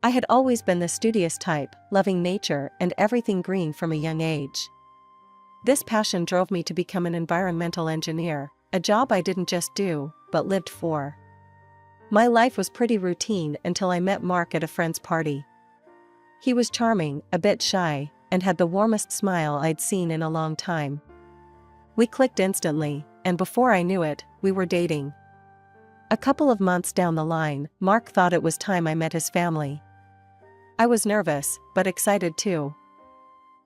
I had always been the studious type, loving nature and everything green from a young age. This passion drove me to become an environmental engineer, a job I didn't just do, but lived for. My life was pretty routine until I met Mark at a friend's party. He was charming, a bit shy, and had the warmest smile I'd seen in a long time. We clicked instantly, and before I knew it, we were dating. A couple of months down the line, Mark thought it was time I met his family. I was nervous, but excited too.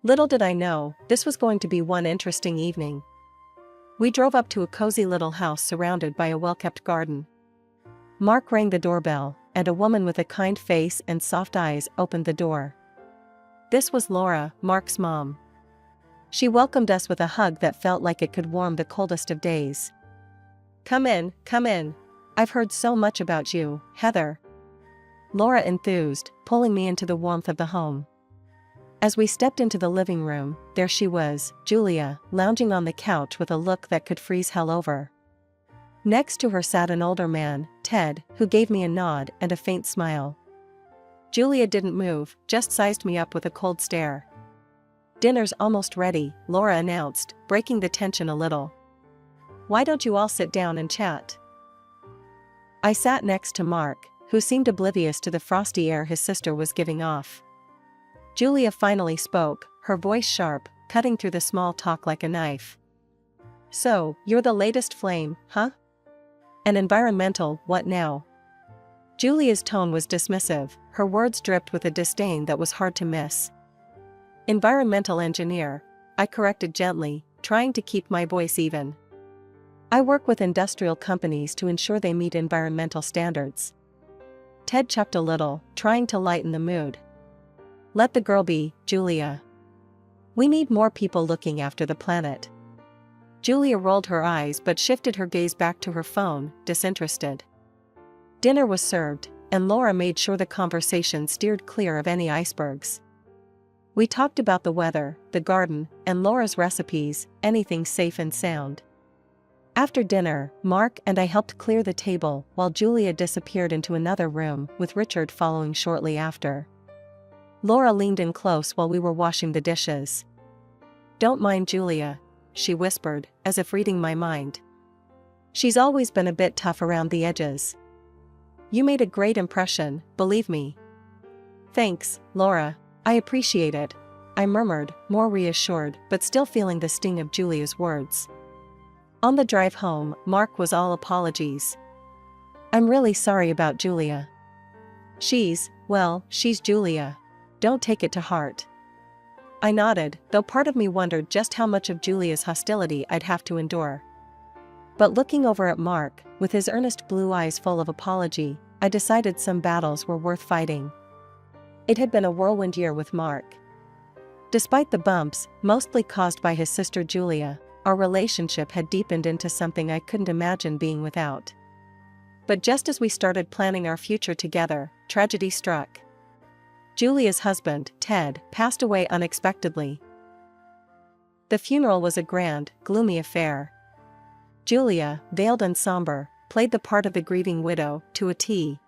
Little did I know, this was going to be one interesting evening. We drove up to a cozy little house surrounded by a well-kept garden. Mark rang the doorbell, and a woman with a kind face and soft eyes opened the door. This was Laura, Mark's mom. She welcomed us with a hug that felt like it could warm the coldest of days. Come in, come in. I've heard so much about you, Heather. Laura enthused, pulling me into the warmth of the home. As we stepped into the living room, there she was, Julia, lounging on the couch with a look that could freeze hell over. Next to her sat an older man, Ted, who gave me a nod and a faint smile. Julia didn't move, just sized me up with a cold stare. Dinner's almost ready, Laura announced, breaking the tension a little. Why don't you all sit down and chat? I sat next to Mark, who seemed oblivious to the frosty air his sister was giving off. Julia finally spoke, her voice sharp, cutting through the small talk like a knife. So, you're the latest flame, huh? An environmental, what now? Julia's tone was dismissive, her words dripped with a disdain that was hard to miss. Environmental engineer, I corrected gently, trying to keep my voice even. I work with industrial companies to ensure they meet environmental standards. Ted chuckled a little, trying to lighten the mood. Let the girl be, Julia. We need more people looking after the planet. Julia rolled her eyes but shifted her gaze back to her phone, disinterested. Dinner was served, and Laura made sure the conversation steered clear of any icebergs. We talked about the weather, the garden, and Laura's recipes, anything safe and sound. After dinner, Mark and I helped clear the table while Julia disappeared into another room, with Richard following shortly after. Laura leaned in close while we were washing the dishes. Don't mind Julia, she whispered, as if reading my mind. She's always been a bit tough around the edges. You made a great impression, believe me. Thanks, Laura, I appreciate it, I murmured, more reassured but still feeling the sting of Julia's words. On the drive home, Mark was all apologies. I'm really sorry about Julia. She's Julia. Don't take it to heart. I nodded, though part of me wondered just how much of Julia's hostility I'd have to endure. But looking over at Mark, with his earnest blue eyes full of apology, I decided some battles were worth fighting. It had been a whirlwind year with Mark. Despite the bumps, mostly caused by his sister Julia, our relationship had deepened into something I couldn't imagine being without. But just as we started planning our future together, tragedy struck. Julia's husband, Ted, passed away unexpectedly. The funeral was a grand, gloomy affair. Julia, veiled and somber, played the part of the grieving widow, to a T.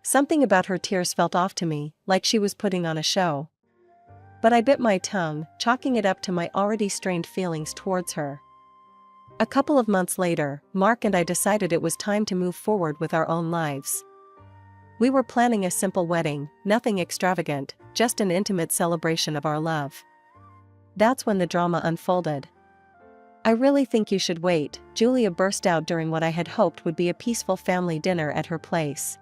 Something about her tears felt off to me, like she was putting on a show. But I bit my tongue, chalking it up to my already strained feelings towards her. A couple of months later, Mark and I decided it was time to move forward with our own lives. We were planning a simple wedding, nothing extravagant, just an intimate celebration of our love. That's when the drama unfolded. I really think you should wait, Julia burst out during what I had hoped would be a peaceful family dinner at her place.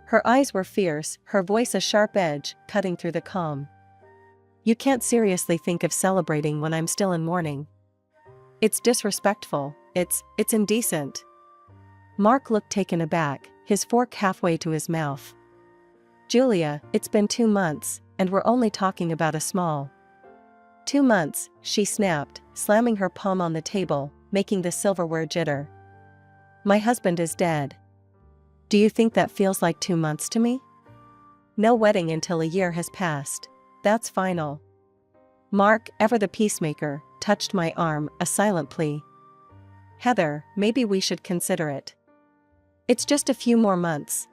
Her eyes were fierce, her voice a sharp edge, cutting through the calm. You can't seriously think of celebrating when I'm still in mourning. It's disrespectful, it's indecent. Mark looked taken aback, his fork halfway to his mouth. Julia, it's been 2 months, and we're only talking about a small. 2 months, she snapped, slamming her palm on the table, making the silverware jitter. My husband is dead. Do you think that feels like 2 months to me? No wedding until a year has passed. That's final. Mark, ever the peacemaker, touched my arm, a silent plea. Heather, maybe we should consider it. It's just a few more months.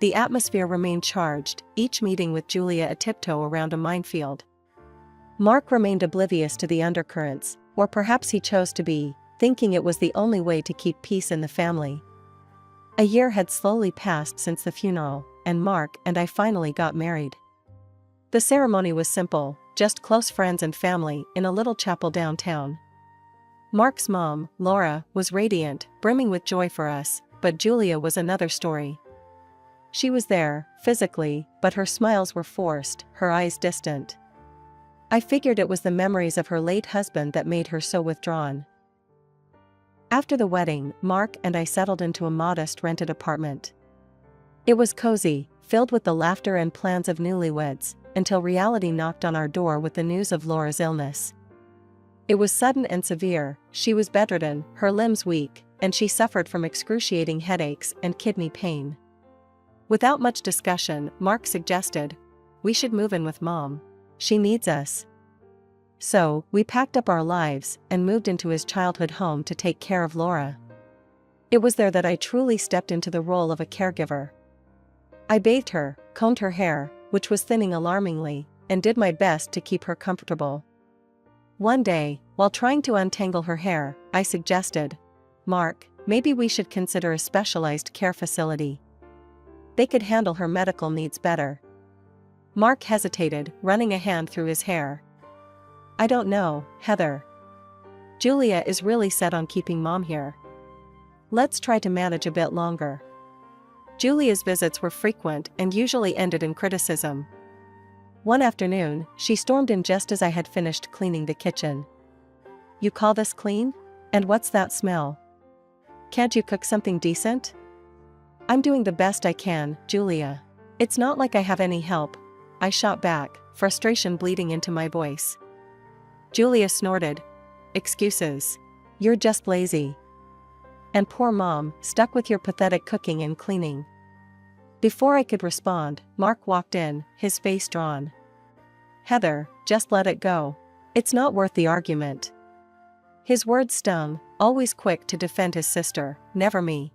The atmosphere remained charged, each meeting with Julia a tiptoe around a minefield. Mark remained oblivious to the undercurrents, or perhaps he chose to be, thinking it was the only way to keep peace in the family. A year had slowly passed since the funeral, and Mark and I finally got married. The ceremony was simple, just close friends and family in a little chapel downtown. Mark's mom, Laura, was radiant, brimming with joy for us, but Julia was another story. She was there, physically, but her smiles were forced, her eyes distant. I figured it was the memories of her late husband that made her so withdrawn. After the wedding, Mark and I settled into a modest rented apartment. It was cozy, filled with the laughter and plans of newlyweds, until reality knocked on our door with the news of Laura's illness. It was sudden and severe. She was bedridden, her limbs weak, and she suffered from excruciating headaches and kidney pain. Without much discussion, Mark suggested, "We should move in with Mom. She needs us." So, we packed up our lives and moved into his childhood home to take care of Laura. It was there that I truly stepped into the role of a caregiver. I bathed her, combed her hair, which was thinning alarmingly, and did my best to keep her comfortable. One day, while trying to untangle her hair, I suggested, "Mark, maybe we should consider a specialized care facility. They could handle her medical needs better." Mark hesitated, running a hand through his hair. "I don't know, Heather. Julia is really set on keeping Mom here. Let's try to manage a bit longer." Julia's visits were frequent and usually ended in criticism. One afternoon, she stormed in just as I had finished cleaning the kitchen. "You call this clean? And what's that smell? Can't you cook something decent?" "I'm doing the best I can, Julia. It's not like I have any help," I shot back, frustration bleeding into my voice. Julia snorted. "Excuses. You're just lazy. And poor Mom, stuck with your pathetic cooking and cleaning." Before I could respond, Mark walked in, his face drawn. "Heather, just let it go. It's not worth the argument." His words stung, always quick to defend his sister, never me.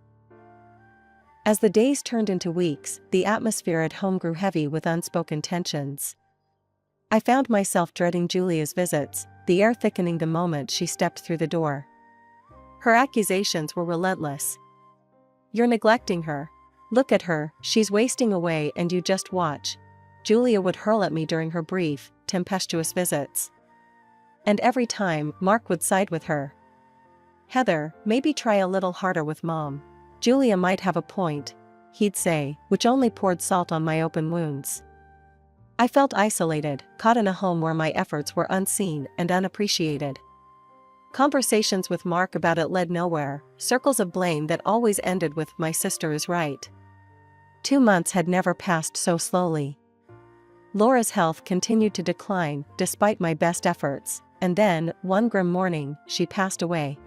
As the days turned into weeks, the atmosphere at home grew heavy with unspoken tensions. I found myself dreading Julia's visits, the air thickening the moment she stepped through the door. Her accusations were relentless. "You're neglecting her. Look at her, she's wasting away and you just watch," Julia would hurl at me during her brief, tempestuous visits. And every time, Mark would side with her. "Heather, maybe try a little harder with Mom. Julia might have a point," he'd say, which only poured salt on my open wounds. I felt isolated, caught in a home where my efforts were unseen and unappreciated. Conversations with Mark about it led nowhere, circles of blame that always ended with "my sister is right." 2 months had never passed so slowly. Laura's health continued to decline, despite my best efforts, and then, one grim morning, she passed away.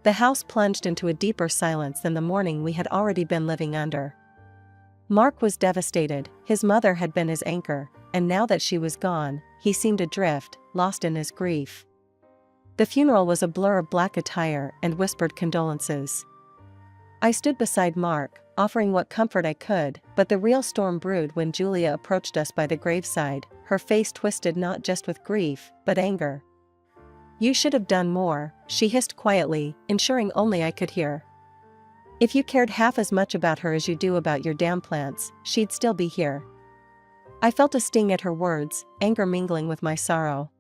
The house plunged into a deeper silence than the morning we had already been living under. Mark was devastated, his mother had been his anchor, and now that she was gone, he seemed adrift, lost in his grief. The funeral was a blur of black attire and whispered condolences. I stood beside Mark, offering what comfort I could, but the real storm brewed when Julia approached us by the graveside, her face twisted not just with grief, but anger. "You should have done more," she hissed quietly, ensuring only I could hear. "If you cared half as much about her as you do about your damn plants, she'd still be here." I felt a sting at her words, anger mingling with my sorrow.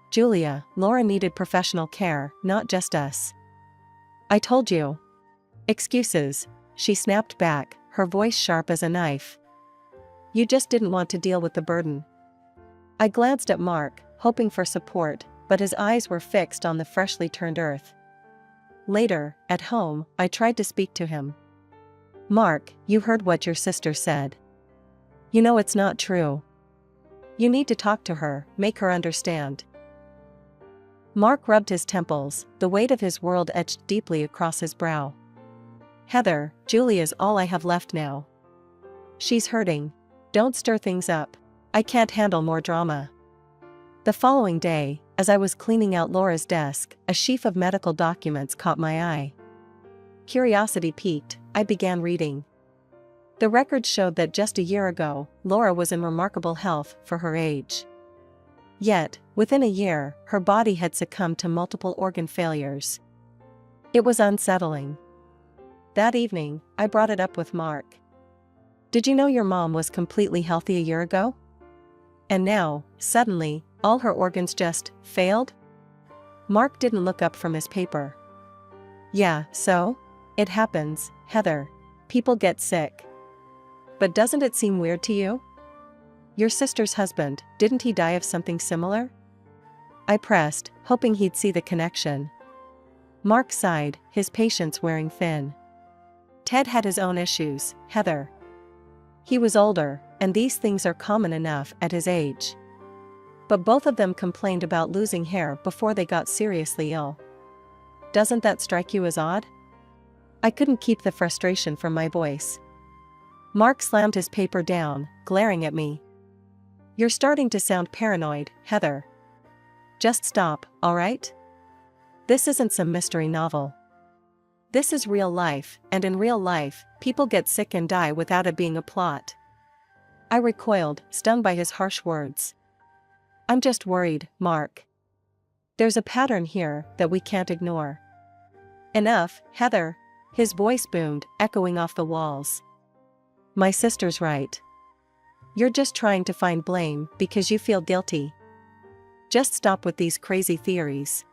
"Julia, Laura needed professional care, not just us." "I told you." "Excuses," she snapped back, her voice sharp as a knife. "You just didn't want to deal with the burden." I glanced at Mark, hoping for support, but his eyes were fixed on the freshly turned earth. Later, at home, I tried to speak to him. "Mark, you heard what your sister said. You know it's not true. You need to talk to her, make her understand." Mark rubbed his temples, the weight of his world etched deeply across his brow. "Heather, Julia's all I have left now. She's hurting. Don't stir things up. I can't handle more drama." The following day, as I was cleaning out Laura's desk, a sheaf of medical documents caught my eye. Curiosity piqued, I began reading. The records showed that just a year ago, Laura was in remarkable health for her age. Yet, within a year, her body had succumbed to multiple organ failures. It was unsettling. That evening, I brought it up with Mark. "Did you know your mom was completely healthy a year ago? And now, suddenly, all her organs just failed?" Mark didn't look up from his paper. "Yeah, so? It happens, Heather. People get sick. But doesn't it seem weird to you? Your sister's husband, didn't he die of something similar?" I pressed, hoping he'd see the connection. Mark sighed, his patience wearing thin. "Ted had his own issues, Heather. He was older, and these things are common enough at his age. But both of them complained about losing hair before they got seriously ill. Doesn't that strike you as odd?" I couldn't keep the frustration from my voice. Mark slammed his paper down, glaring at me. "You're starting to sound paranoid, Heather. Just stop, all right? This isn't some mystery novel. This is real life, and in real life, people get sick and die without it being a plot." I recoiled, stung by his harsh words. "I'm just worried, Mark. There's a pattern here that we can't ignore." "Enough, Heather," his voice boomed, echoing off the walls. "My sister's right. You're just trying to find blame because you feel guilty. Just stop with these crazy theories."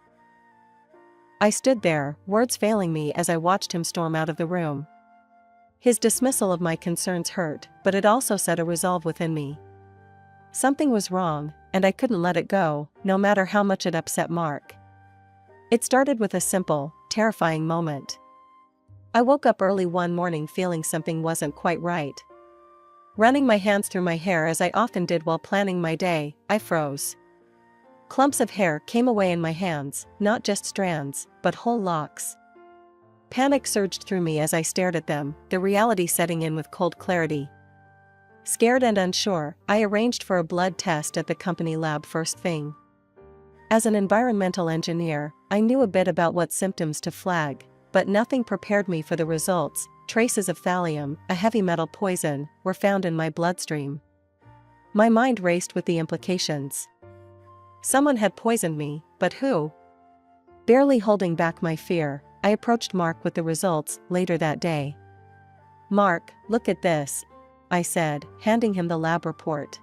I stood there, words failing me as I watched him storm out of the room. His dismissal of my concerns hurt, but it also set a resolve within me. Something was wrong, and I couldn't let it go, no matter how much it upset Mark. It started with a simple, terrifying moment. I woke up early one morning feeling something wasn't quite right. Running my hands through my hair as I often did while planning my day, I froze. Clumps of hair came away in my hands, not just strands, but whole locks. Panic surged through me as I stared at them, the reality setting in with cold clarity. Scared and unsure, I arranged for a blood test at the company lab first thing. As an environmental engineer, I knew a bit about what symptoms to flag, but nothing prepared me for the results. Traces of thallium, a heavy metal poison, were found in my bloodstream. My mind raced with the implications. Someone had poisoned me, but who? Barely holding back my fear, I approached Mark with the results later that day. "Mark, look at this," I said, handing him the lab report.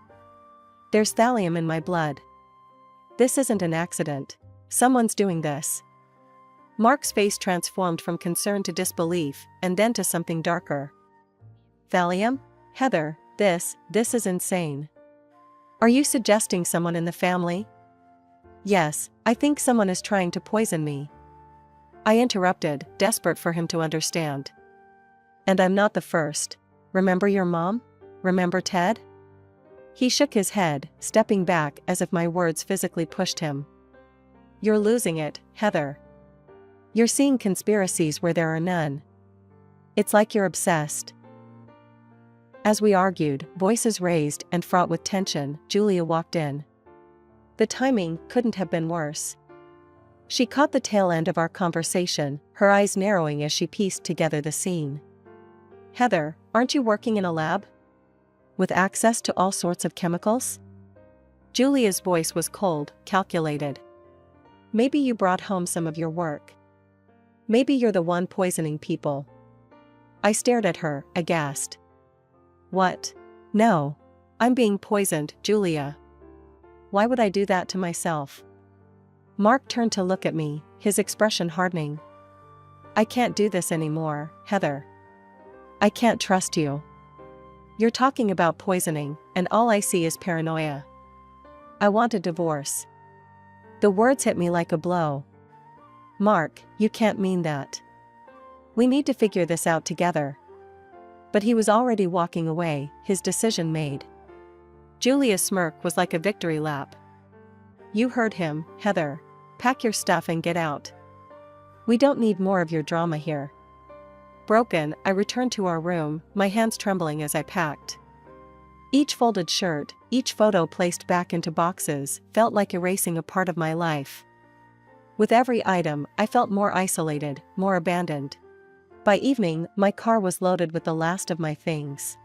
"There's thallium in my blood. This isn't an accident. Someone's doing this." Mark's face transformed from concern to disbelief, and then to something darker. "Thallium? Heather, this is insane. Are you suggesting someone in the family?" "Yes, I think someone is trying to poison me," I interrupted, desperate for him to understand. "And I'm not the first. Remember your mom? Remember Ted?" He shook his head, stepping back as if my words physically pushed him. "You're losing it, Heather. You're seeing conspiracies where there are none. It's like you're obsessed." As we argued, voices raised and fraught with tension, Julia walked in. The timing couldn't have been worse. She caught the tail end of our conversation, her eyes narrowing as she pieced together the scene. "Heather, aren't you working in a lab? With access to all sorts of chemicals?" Julia's voice was cold, calculated. "Maybe you brought home some of your work. Maybe you're the one poisoning people." I stared at her, aghast. "What? No. I'm being poisoned, Julia. Why would I do that to myself?" Mark turned to look at me, his expression hardening. "I can't do this anymore, Heather. I can't trust you. You're talking about poisoning, and all I see is paranoia. I want a divorce." The words hit me like a blow. "Mark, you can't mean that. We need to figure this out together." But he was already walking away, his decision made. Julia's smirk was like a victory lap. "You heard him, Heather. Pack your stuff and get out. We don't need more of your drama here." Broken, I returned to our room, my hands trembling as I packed. Each folded shirt, each photo placed back into boxes, felt like erasing a part of my life. With every item, I felt more isolated, more abandoned. By evening, my car was loaded with the last of my things.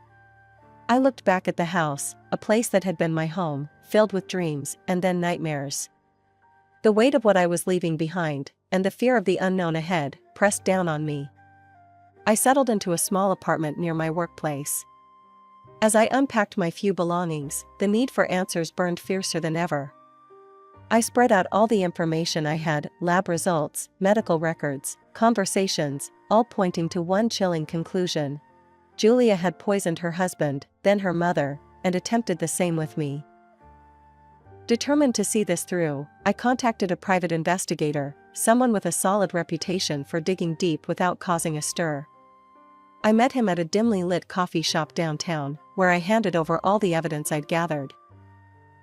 I looked back at the house, a place that had been my home, filled with dreams and then nightmares. The weight of what I was leaving behind, and the fear of the unknown ahead, pressed down on me. I settled into a small apartment near my workplace. As I unpacked my few belongings, the need for answers burned fiercer than ever. I spread out all the information I had, lab results, medical records, conversations, all pointing to one chilling conclusion. Julia had poisoned her husband, then her mother, and attempted the same with me. Determined to see this through, I contacted a private investigator, someone with a solid reputation for digging deep without causing a stir. I met him at a dimly lit coffee shop downtown, where I handed over all the evidence I'd gathered.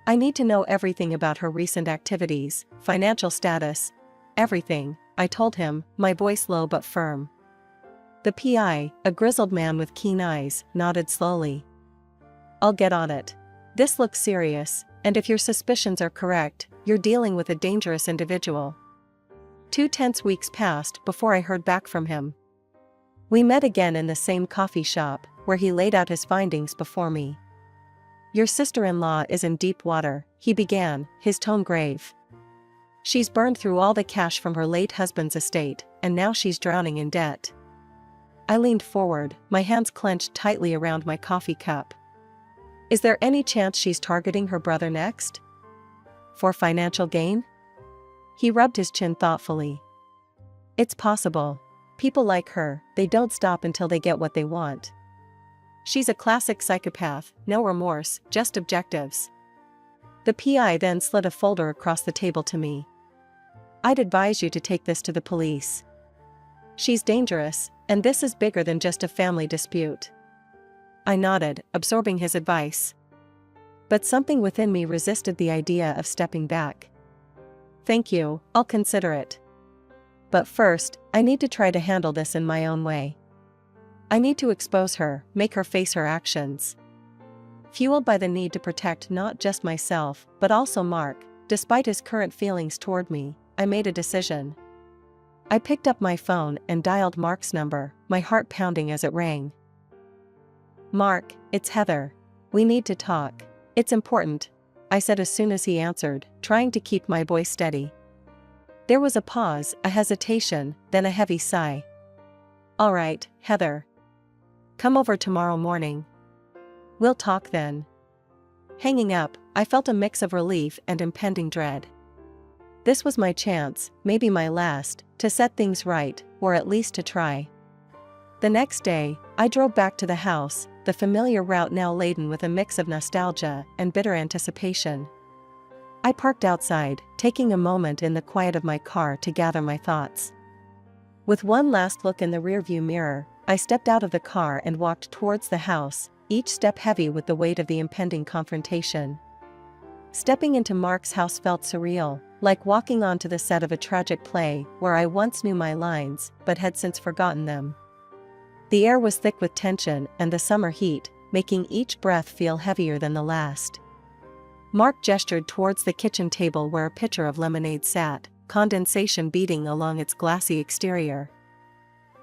I need to know everything about her recent activities, financial status, everything, I told him, my voice low but firm. The PI, a grizzled man with keen eyes, nodded slowly. I'll get on it. This looks serious, and if your suspicions are correct, you're dealing with a dangerous individual. 2 tense weeks passed before I heard back from him. We met again in the same coffee shop, where he laid out his findings before me. Your sister-in-law is in deep water, he began, his tone grave. She's burned through all the cash from her late husband's estate, and now she's drowning in debt. I leaned forward, my hands clenched tightly around my coffee cup. Is there any chance she's targeting her brother next? For financial gain? He rubbed his chin thoughtfully. It's possible. People like her, they don't stop until they get what they want. She's a classic psychopath, no remorse, just objectives. The PI then slid a folder across the table to me. I'd advise you to take this to the police. She's dangerous, and this is bigger than just a family dispute. I nodded, absorbing his advice. But something within me resisted the idea of stepping back. Thank you, I'll consider it. But first, I need to try to handle this in my own way. I need to expose her, make her face her actions. Fueled by the need to protect not just myself, but also Mark, despite his current feelings toward me, I made a decision. I picked up my phone and dialed Mark's number, my heart pounding as it rang. Mark, it's Heather. We need to talk. It's important, I said as soon as he answered, trying to keep my voice steady. There was a pause, a hesitation, then a heavy sigh. All right, Heather. Come over tomorrow morning. We'll talk then. Hanging up, I felt a mix of relief and impending dread. This was my chance, maybe my last, to set things right, or at least to try. The next day, I drove back to the house, the familiar route now laden with a mix of nostalgia and bitter anticipation. I parked outside, taking a moment in the quiet of my car to gather my thoughts. With one last look in the rearview mirror, I stepped out of the car and walked towards the house, each step heavy with the weight of the impending confrontation. Stepping into Mark's house felt surreal, like walking onto the set of a tragic play where I once knew my lines but had since forgotten them. The air was thick with tension and the summer heat, making each breath feel heavier than the last. Mark gestured towards the kitchen table where a pitcher of lemonade sat, condensation beating along its glassy exterior.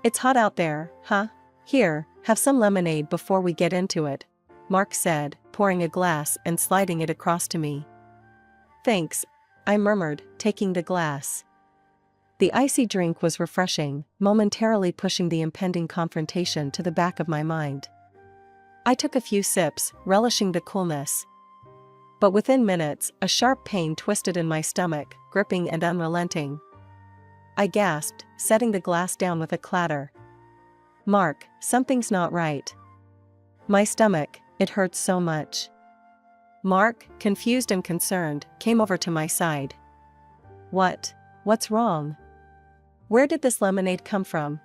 It's hot out there, huh? Here, have some lemonade before we get into it, Mark said, pouring a glass and sliding it across to me. Thanks, I murmured, taking the glass. The icy drink was refreshing, momentarily pushing the impending confrontation to the back of my mind. I took a few sips, relishing the coolness. But within minutes, a sharp pain twisted in my stomach, gripping and unrelenting. I gasped, setting the glass down with a clatter. Mark, something's not right. My stomach, it hurts so much. Mark, confused and concerned, came over to my side. What's wrong? Where did this lemonade come from?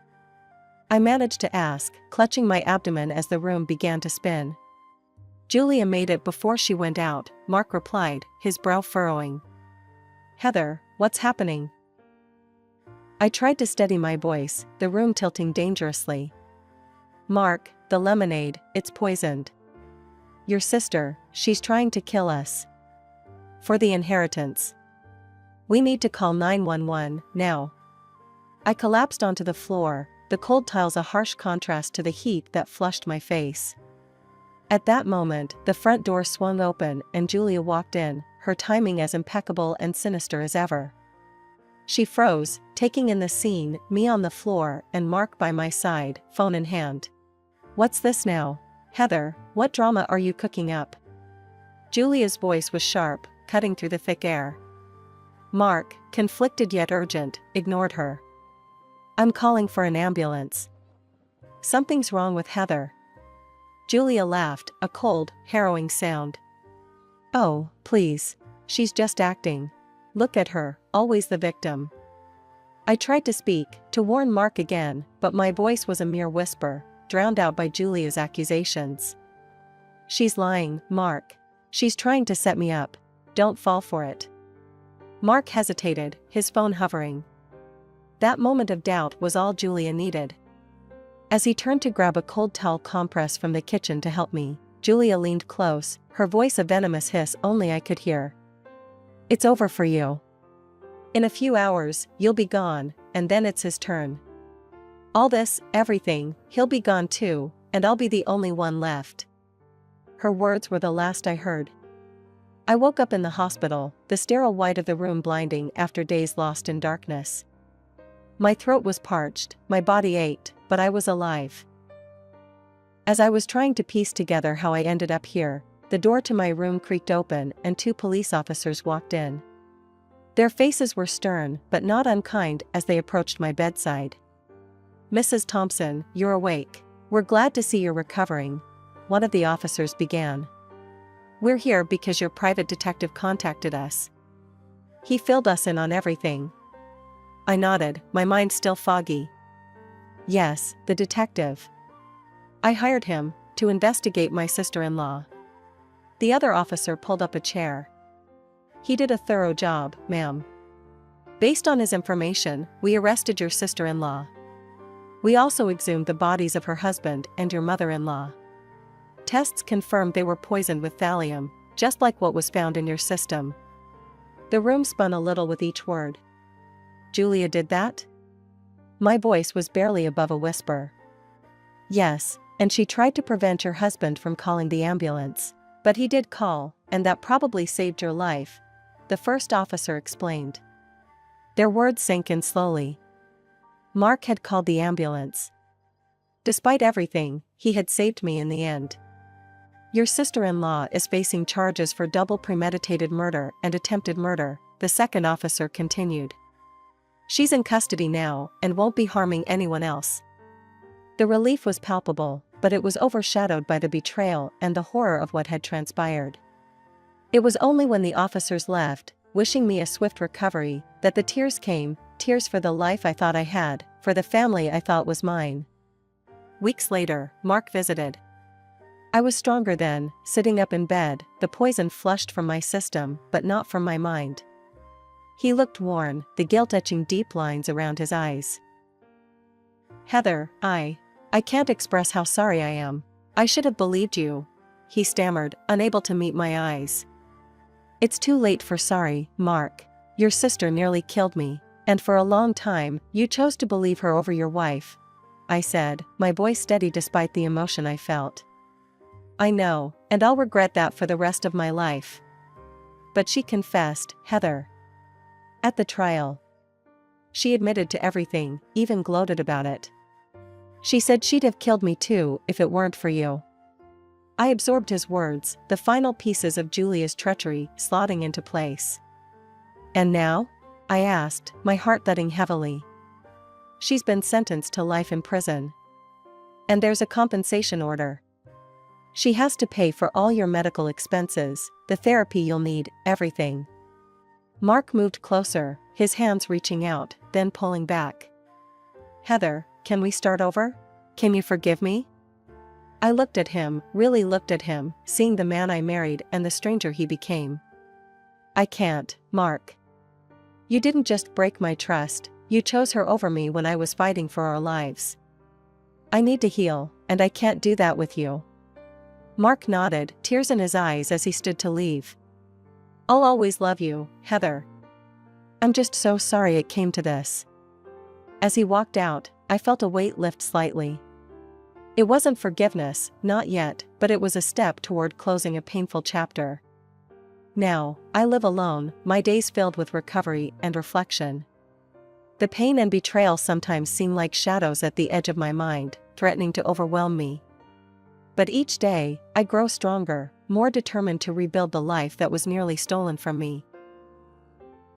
I managed to ask, clutching my abdomen as the room began to spin. Julia made it before she went out, Mark replied, his brow furrowing. Heather, what's happening? I tried to steady my voice, the room tilting dangerously. Mark, the lemonade, it's poisoned. Your sister, she's trying to kill us. For the inheritance. We need to call 911, now. I collapsed onto the floor, the cold tiles a harsh contrast to the heat that flushed my face. At that moment, the front door swung open and Julia walked in, her timing as impeccable and sinister as ever. She froze, taking in the scene, me on the floor and Mark by my side, phone in hand. "What's this now? Heather, what drama are you cooking up?" Julia's voice was sharp, cutting through the thick air. Mark, conflicted yet urgent, ignored her. "I'm calling for an ambulance." "Something's wrong with Heather." Julia laughed, a cold, harrowing sound. "Oh, please. She's just acting. Look at her, always the victim." I tried to speak, to warn Mark again, but my voice was a mere whisper, drowned out by Julia's accusations. "She's lying, Mark. She's trying to set me up. Don't fall for it." Mark hesitated, his phone hovering. That moment of doubt was all Julia needed. As he turned to grab a cold towel compress from the kitchen to help me, Julia leaned close, her voice a venomous hiss only I could hear. "It's over for you. In a few hours, you'll be gone, and then it's his turn. All this, everything, he'll be gone too, and I'll be the only one left." Her words were the last I heard. I woke up in the hospital, the sterile white of the room blinding after days lost in darkness. My throat was parched, my body ached, but I was alive. As I was trying to piece together how I ended up here, the door to my room creaked open and 2 police officers walked in. Their faces were stern but not unkind as they approached my bedside. "Mrs. Thompson, you're awake. We're glad to see you're recovering," one of the officers began. "We're here because your private detective contacted us. He filled us in on everything." I nodded, my mind still foggy. "Yes, the detective. I hired him to investigate my sister-in-law." The other officer pulled up a chair. "He did a thorough job, ma'am. Based on his information, we arrested your sister-in-law. We also exhumed the bodies of her husband and your mother-in-law. Tests confirmed they were poisoned with thallium, just like what was found in your system." The room spun a little with each word. "Julia did that?" My voice was barely above a whisper. "Yes, and she tried to prevent your husband from calling the ambulance. But he did call, and that probably saved your life," the first officer explained. Their words sank in slowly. Mark had called the ambulance. Despite everything, he had saved me in the end. "Your sister-in-law is facing charges for double premeditated murder and attempted murder," the second officer continued. "She's in custody now and won't be harming anyone else." The relief was palpable, but it was overshadowed by the betrayal and the horror of what had transpired. It was only when the officers left, wishing me a swift recovery, that the tears came, tears for the life I thought I had, for the family I thought was mine. Weeks later, Mark visited. I was stronger then, sitting up in bed, the poison flushed from my system, but not from my mind. He looked worn, the guilt etching deep lines around his eyes. "Heather, I can't express how sorry I am. I should have believed you," he stammered, unable to meet my eyes. "It's too late for sorry, Mark. Your sister nearly killed me, and for a long time, you chose to believe her over your wife," I said, my voice steady despite the emotion I felt. "I know, and I'll regret that for the rest of my life." But she confessed, Heather. At the trial. She admitted to everything, even gloated about it. She said she'd have killed me too if it weren't for you. I absorbed his words, the final pieces of Julia's treachery slotting into place. "And now?" I asked, my heart thudding heavily. "She's been sentenced to life in prison. And there's a compensation order. She has to pay for all your medical expenses, the therapy you'll need, everything." Mark moved closer, his hands reaching out, then pulling back. "Heather, can we start over? Can you forgive me?" I looked at him, really looked at him, seeing the man I married and the stranger he became. "I can't, Mark. You didn't just break my trust, you chose her over me when I was fighting for our lives. I need to heal, and I can't do that with you." Mark nodded, tears in his eyes as he stood to leave. "I'll always love you, Heather. I'm just so sorry it came to this." As he walked out, I felt a weight lift slightly. It wasn't forgiveness, not yet, but it was a step toward closing a painful chapter. Now, I live alone, my days filled with recovery and reflection. The pain and betrayal sometimes seem like shadows at the edge of my mind, threatening to overwhelm me. But each day, I grow stronger, more determined to rebuild the life that was nearly stolen from me.